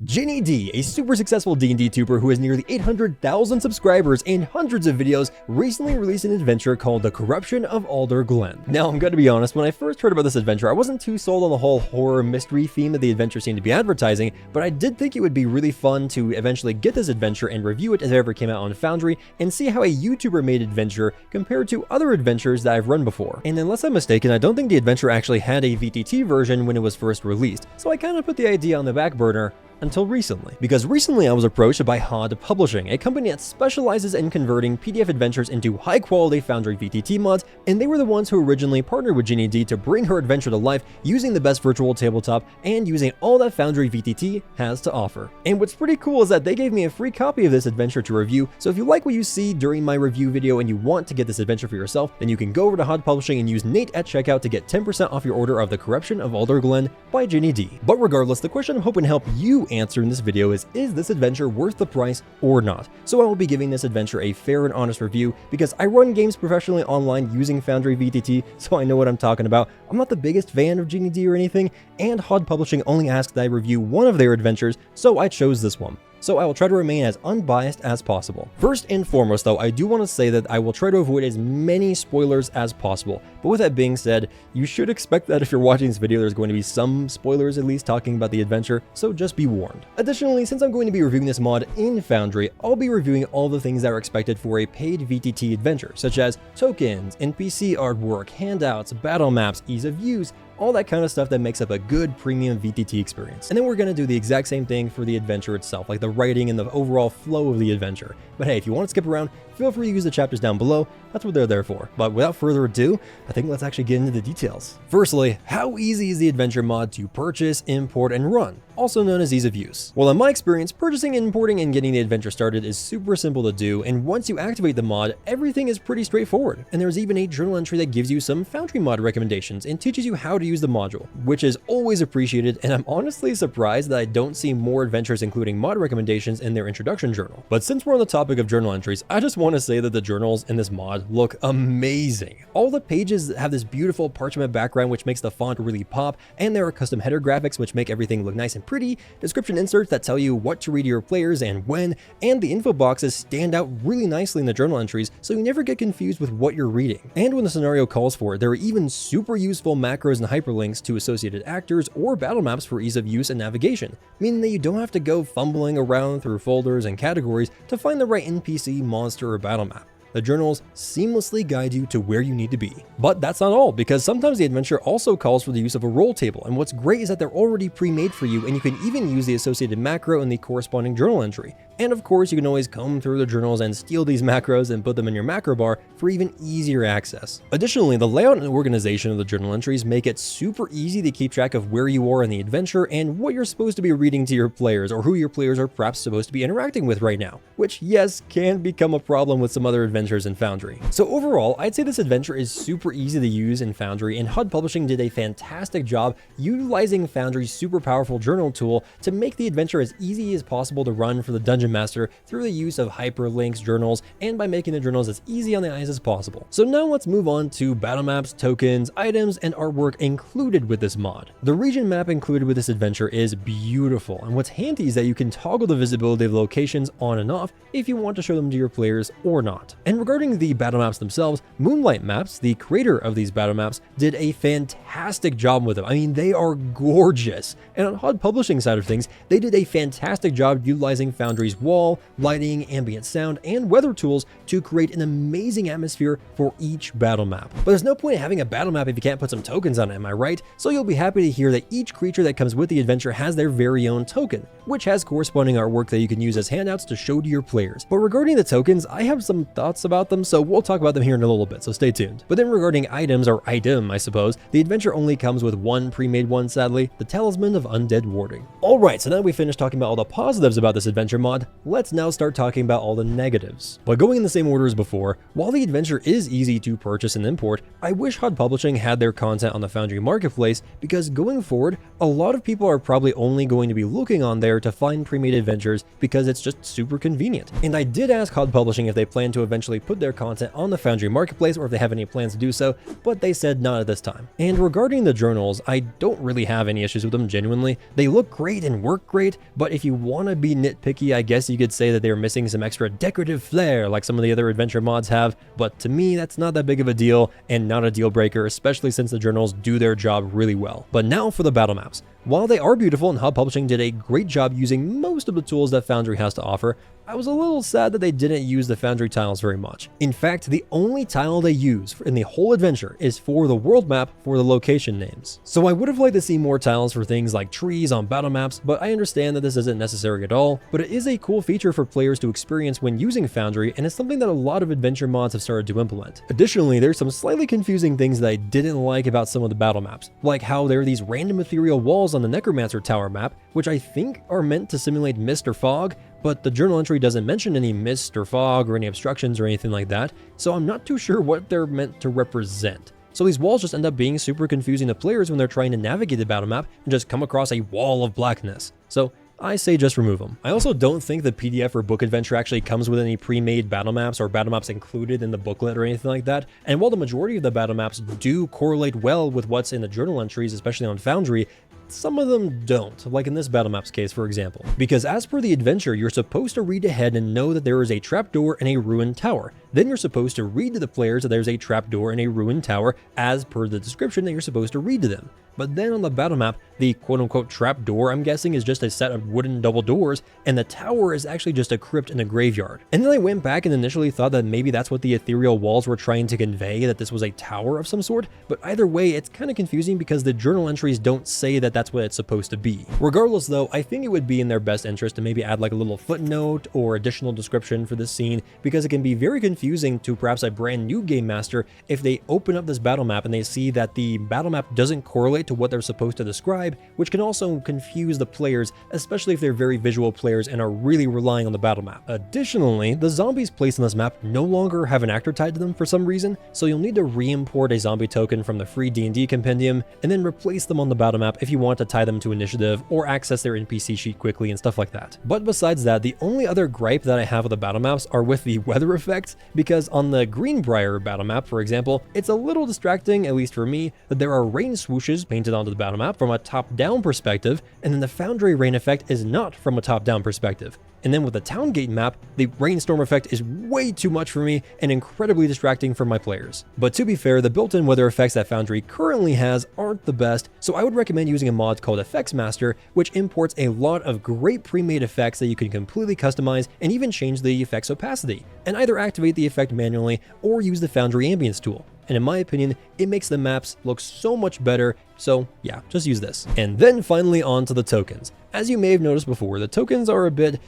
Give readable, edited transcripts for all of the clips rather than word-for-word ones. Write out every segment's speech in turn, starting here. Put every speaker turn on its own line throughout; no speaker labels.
Ginny D, a super successful D&D tuber who has nearly 800,000 subscribers and hundreds of videos, recently released an adventure called The Corruption of Alder Glen. Now, I'm gonna be honest, when I first heard about this adventure, I wasn't too sold on the whole horror mystery theme that the adventure seemed to be advertising, but I did think it would be really fun to eventually get this adventure and review it as it ever came out on Foundry and see how a YouTuber made adventure compared to other adventures that I've run before. And unless I'm mistaken, I don't think the adventure actually had a VTT version when it was first released, so I kind of put the idea on the back burner until recently. Because recently I was approached by Hod Publishing, a company that specializes in converting PDF adventures into high-quality Foundry VTT mods, and they were the ones who originally partnered with Ginny D to bring her adventure to life using the best virtual tabletop and using all that Foundry VTT has to offer. And what's pretty cool is that they gave me a free copy of this adventure to review, so if you like what you see during my review video and you want to get this adventure for yourself, then you can go over to Hod Publishing and use Nate at checkout to get 10% off your order of The Corruption of Alder Glen by Ginny D. But regardless, the question I'm hoping to help you answer in this video is this adventure worth the price or not? So I will be giving this adventure a fair and honest review because I run games professionally online using Foundry VTT, so I know what I'm talking about. I'm not the biggest fan of Ginny D or anything, and Hod Publishing only asked that I review one of their adventures, so I chose this one. So I will try to remain as unbiased as possible. First and foremost though, I do want to say that I will try to avoid as many spoilers as possible. But with that being said, you should expect that if you're watching this video, there's going to be some spoilers at least talking about the adventure, so just be warned. Additionally, since I'm going to be reviewing this mod in Foundry, I'll be reviewing all the things that are expected for a paid VTT adventure, such as tokens, NPC artwork, handouts, battle maps, ease of use, all that kind of stuff that makes up a good premium VTT experience. And then we're going to do the exact same thing for the adventure itself, like the writing and the overall flow of the adventure. But hey, if you want to skip around, feel free to use the chapters down below. That's what they're there for. But without further ado, I think let's actually get into the details. Firstly, how easy is the adventure mod to purchase, import, and run, also known as ease of use? Well, in my experience, purchasing, importing, and getting the adventure started is super simple to do, and once you activate the mod, everything is pretty straightforward. And there's even a journal entry that gives you some Foundry mod recommendations and teaches you how to use the module, which is always appreciated, and I'm honestly surprised that I don't see more adventures including mod recommendations in their introduction journal. But since we're on the topic of journal entries, I just want to say that the journals in this mod look amazing. All the pages have this beautiful parchment background which makes the font really pop, and there are custom header graphics which make everything look nice and pretty, description inserts that tell you what to read to your players and when, and the info boxes stand out really nicely in the journal entries so you never get confused with what you're reading. And when the scenario calls for it, there are even super useful macros and hyperlinks to associated actors or battle maps for ease of use and navigation, meaning that you don't have to go fumbling around through folders and categories to find the right NPC, monster, or battle map. The journals seamlessly guide you to where you need to be. But that's not all, because sometimes the adventure also calls for the use of a roll table, and what's great is that they're already pre-made for you, and you can even use the associated macro in the corresponding journal entry. And of course, you can always comb through the journals and steal these macros and put them in your macro bar for even easier access. Additionally, the layout and organization of the journal entries make it super easy to keep track of where you are in the adventure and what you're supposed to be reading to your players, or who your players are perhaps supposed to be interacting with right now, which yes, can become a problem with some other adventures in Foundry. So overall, I'd say this adventure is super easy to use in Foundry, and Hod Publishing did a fantastic job utilizing Foundry's super powerful journal tool to make the adventure as easy as possible to run for the Dungeon Master through the use of hyperlinks, journals, and by making the journals as easy on the eyes as possible. So now let's move on to battle maps, tokens, items, and artwork included with this mod. The region map included with this adventure is beautiful, and what's handy is that you can toggle the visibility of locations on and off if you want to show them to your players or not. And regarding the battle maps themselves, Moonlight Maps, the creator of these battle maps, did a fantastic job with them. I mean, they are gorgeous. And on Hod Publishing side of things, they did a fantastic job utilizing Foundry's wall, lighting, ambient sound, and weather tools to create an amazing atmosphere for each battle map. But there's no point in having a battle map if you can't put some tokens on it, am I right? So you'll be happy to hear that each creature that comes with the adventure has their very own token, which has corresponding artwork that you can use as handouts to show to your players. But regarding the tokens, I have some thoughts about them, so we'll talk about them here in a little bit, so stay tuned. But then regarding items, or item I suppose, the adventure only comes with one pre-made one sadly, the Talisman of Undead Warding. Alright, so now we finished talking about all the positives about this adventure mod, let's now start talking about all the negatives. But going in the same order as before, while the adventure is easy to purchase and import, I wish Hod Publishing had their content on the Foundry marketplace, because going forward, a lot of people are probably only going to be looking on there to find pre-made adventures because it's just super convenient. And I did ask Hod Publishing if they plan to eventually put their content on the Foundry marketplace or if they have any plans to do so, but they said not at this time. And regarding the journals, I don't really have any issues with them genuinely. They look great and work great, but if you want to be nitpicky, I guess you could say that they're missing some extra decorative flair like some of the other adventure mods have, but to me that's not that big of a deal and not a deal breaker, especially since the journals do their job really well. But now for the battle maps. While they are beautiful and Hod Publishing did a great job using most of the tools that Foundry has to offer, I was a little sad that they didn't use the Foundry tiles very much. In fact, the only tile they use in the whole adventure is for the world map for the location names. So I would have liked to see more tiles for things like trees on battle maps, but I understand that this isn't necessary at all, but it is a cool feature for players to experience when using Foundry, and it's something that a lot of adventure mods have started to implement. Additionally, there's some slightly confusing things that I didn't like about some of the battle maps, like how there are these random ethereal walls on the Necromancer Tower map, which I think are meant to simulate mist or fog, but the journal entry doesn't mention any mist or fog or any obstructions or anything like that, so I'm not too sure what they're meant to represent. So these walls just end up being super confusing to players when they're trying to navigate the battle map and just come across a wall of blackness. So I say just remove them. I also don't think the PDF or book adventure actually comes with any pre-made battle maps or battle maps included in the booklet or anything like that. And while the majority of the battle maps do correlate well with what's in the journal entries, especially on Foundry, some of them don't, like in this battle map's case, for example. Because as per the adventure, you're supposed to read ahead and know that there is a trapdoor in a ruined tower. Then you're supposed to read to the players that there's a trapdoor in a ruined tower as per the description that you're supposed to read to them. But then on the battle map, the quote-unquote trap door, I'm guessing, is just a set of wooden double doors, and the tower is actually just a crypt in a graveyard. And then I went back and initially thought that maybe that's what the ethereal walls were trying to convey, that this was a tower of some sort, but either way, it's kind of confusing because the journal entries don't say that that's what it's supposed to be. Regardless though, I think it would be in their best interest to maybe add like a little footnote or additional description for this scene, because it can be very confusing to perhaps a brand new game master if they open up this battle map and they see that the battle map doesn't correlate to what they're supposed to describe, which can also confuse the players, especially if they're very visual players and are really relying on the battle map. Additionally, the zombies placed on this map no longer have an actor tied to them for some reason, so you'll need to re-import a zombie token from the free D&D compendium and then replace them on the battle map if you want to tie them to initiative or access their NPC sheet quickly and stuff like that. But besides that, the only other gripe that I have with the battle maps are with the weather effects, because on the Greenbrier battle map, for example, it's a little distracting, at least for me, that there are rain swooshes painted onto the battle map from a top-down perspective, and then the Foundry rain effect is not from a top-down perspective. And then with the Towngate map, the rainstorm effect is way too much for me and incredibly distracting for my players. But to be fair, the built-in weather effects that Foundry currently has aren't the best, so I would recommend using a mod called Effects Master, which imports a lot of great pre-made effects that you can completely customize and even change the effect's opacity, and either activate the effect manually or use the Foundry ambience tool. And in my opinion, it makes the maps look so much better, so yeah, just use this. And then finally on to the tokens. As you may have noticed before, the tokens are a bit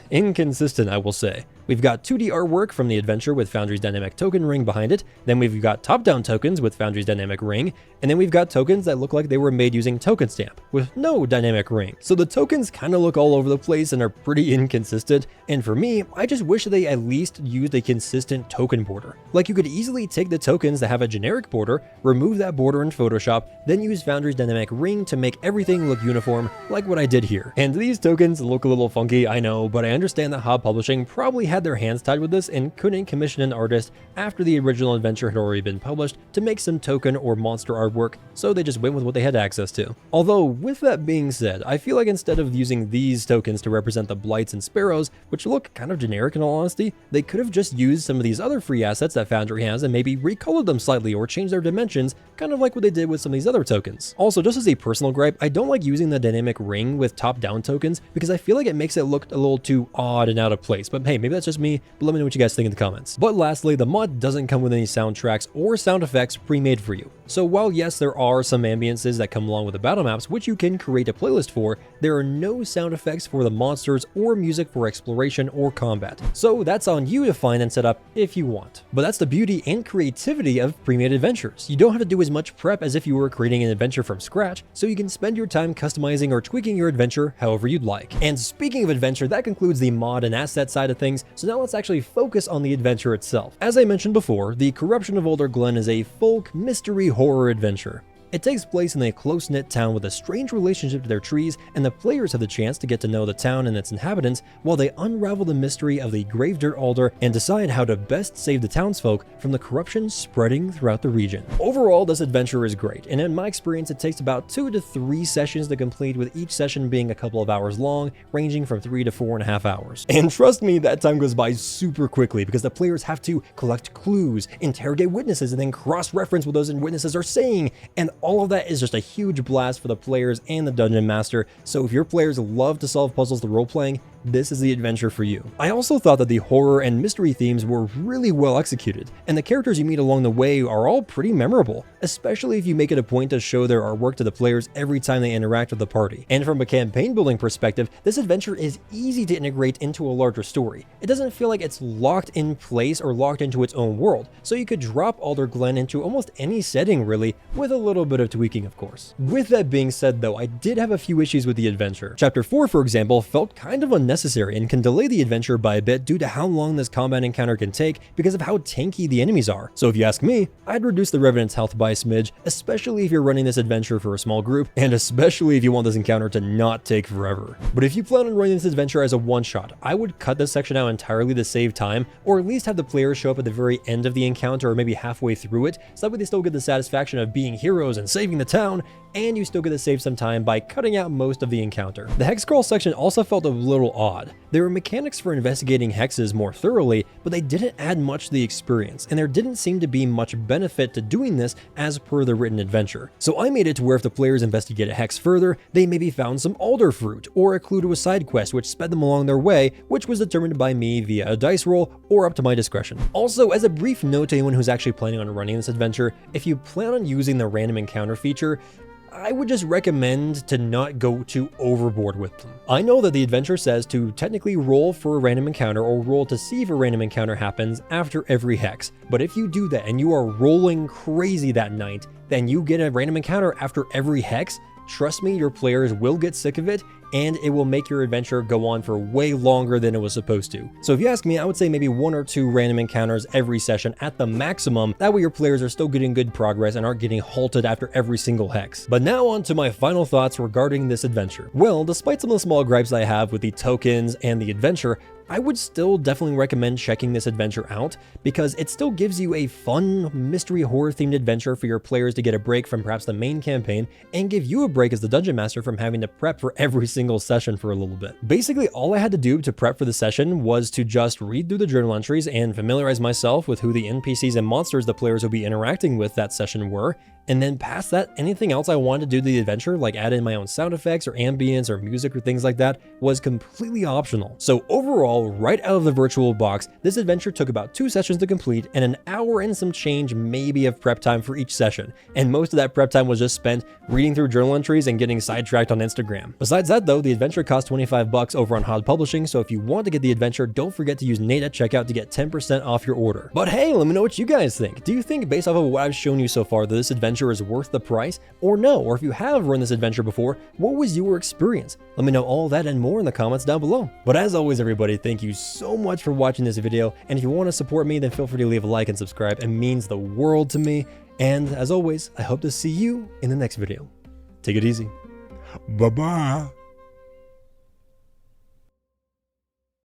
inconsistent, I will say. We've got 2D artwork from the adventure with Foundry's dynamic token ring behind it, then we've got top-down tokens with Foundry's dynamic ring, and then we've got tokens that look like they were made using token stamp with no dynamic ring. So the tokens kind of look all over the place and are pretty inconsistent, and for me, I just wish they at least used a consistent token border. Like you could easily take the tokens that have a generic border, remove that border in Photoshop, then use Foundry's dynamic ring to make everything look uniform like what I did here. And these tokens look a little funky, I know, but I understand that Hod Publishing probably had their hands tied with this and couldn't commission an artist after the original adventure had already been published to make some token or monster artwork, so they just went with what they had access to. Although, with that being said, I feel like instead of using these tokens to represent the blights and sparrows, which look kind of generic in all honesty, they could have just used some of these other free assets that Foundry has and maybe recolored them slightly or changed their dimensions, kind of like what they did with some of these other tokens. Also, just as a personal gripe, I don't like using the dynamic ring with top-down tokens because I feel like it makes it look a little too odd and out of place, but hey, maybe that's just me, but let me know what you guys think in the comments. But lastly, the mod doesn't come with any soundtracks or sound effects pre-made for you. So while yes, there are some ambiences that come along with the battle maps, which you can create a playlist for, there are no sound effects for the monsters or music for exploration or combat. So that's on you to find and set up if you want. But that's the beauty and creativity of pre-made adventures. You don't have to do as much prep as if you were creating an adventure from scratch, so you can spend your time customizing or tweaking your adventure however you'd like. And speaking of adventure, that concludes the mod and asset side of things, so now let's actually focus on the adventure itself. As I mentioned before, the Corruption of Alder Glen is a folk mystery horror adventure. It takes place in a close-knit town with a strange relationship to their trees, and the players have the chance to get to know the town and its inhabitants while they unravel the mystery of the Gravedirt Alder and decide how to best save the townsfolk from the corruption spreading throughout the region. Overall, this adventure is great, and in my experience it takes about 2 to 3 sessions to complete, with each session being a couple of hours long, ranging from 3 to 4.5 hours. And trust me, that time goes by super quickly because the players have to collect clues, interrogate witnesses, and then cross-reference what those witnesses are saying, and all of that is just a huge blast for the players and the dungeon master, so if your players love to solve puzzles through role-playing, this is the adventure for you. I also thought that the horror and mystery themes were really well executed, and the characters you meet along the way are all pretty memorable, especially if you make it a point to show their artwork to the players every time they interact with the party. And from a campaign building perspective, this adventure is easy to integrate into a larger story. It doesn't feel like it's locked in place or locked into its own world, so you could drop Alder Glen into almost any setting really, with a little bit of tweaking of course. With that being said though, I did have a few issues with the adventure. Chapter 4 for example felt kind of unnecessary and can delay the adventure by a bit due to how long this combat encounter can take because of how tanky the enemies are. So if you ask me, I'd reduce the Revenant's health by a smidge, especially if you're running this adventure for a small group, and especially if you want this encounter to not take forever. But if you plan on running this adventure as a one-shot, I would cut this section out entirely to save time, or at least have the players show up at the very end of the encounter or maybe halfway through it, so that way they still get the satisfaction of being heroes and saving the town, and you still get to save some time by cutting out most of the encounter. The hex crawl section also felt a little odd. There were mechanics for investigating hexes more thoroughly, but they didn't add much to the experience, and there didn't seem to be much benefit to doing this as per the written adventure. So I made it to where if the players investigate a hex further, they maybe found some alder fruit, or a clue to a side quest which sped them along their way, which was determined by me via a dice roll or up to my discretion. Also, as a brief note to anyone who's actually planning on running this adventure, if you plan on using the random encounter feature, I would just recommend to not go too overboard with them. I know that the adventure says to technically roll for a random encounter or roll to see if a random encounter happens after every hex, but if you do that and you are rolling crazy that night, then you get a random encounter after every hex, trust me, your players will get sick of it, and it will make your adventure go on for way longer than it was supposed to. So if you ask me, I would say maybe 1 or 2 random encounters every session at the maximum. That way your players are still getting good progress and aren't getting halted after every single hex. But now on to my final thoughts regarding this adventure. Well, despite some of the small gripes I have with the tokens and the adventure, I would still definitely recommend checking this adventure out because it still gives you a fun mystery horror themed adventure for your players to get a break from perhaps the main campaign and give you a break as the dungeon master from having to prep for every single session for a little bit. Basically, all I had to do to prep for the session was to just read through the journal entries and familiarize myself with who the NPCs and monsters the players will be interacting with that session were, and then past that, anything else I wanted to do to the adventure, like add in my own sound effects or ambience or music or things like that, was completely optional. So overall, right out of the virtual box, this adventure took about 2 sessions to complete and an hour and some change maybe of prep time for each session. And most of that prep time was just spent reading through journal entries and getting sidetracked on Instagram. Besides that though, the adventure cost $25 over on Hod Publishing, so if you want to get the adventure, don't forget to use Nate at checkout to get 10% off your order. But hey, let me know what you guys think. Do you think based off of what I've shown you so far that this adventure is worth the price, or no? Or if you have run this adventure before, what was your experience? Let me know all that and more in the comments down below. But as always everybody, thank you so much for watching this video, and if you want to support me, then feel free to leave a like and subscribe. It means the world to me, and as always, I hope to see you in the next video. Take it easy.
Bye-bye.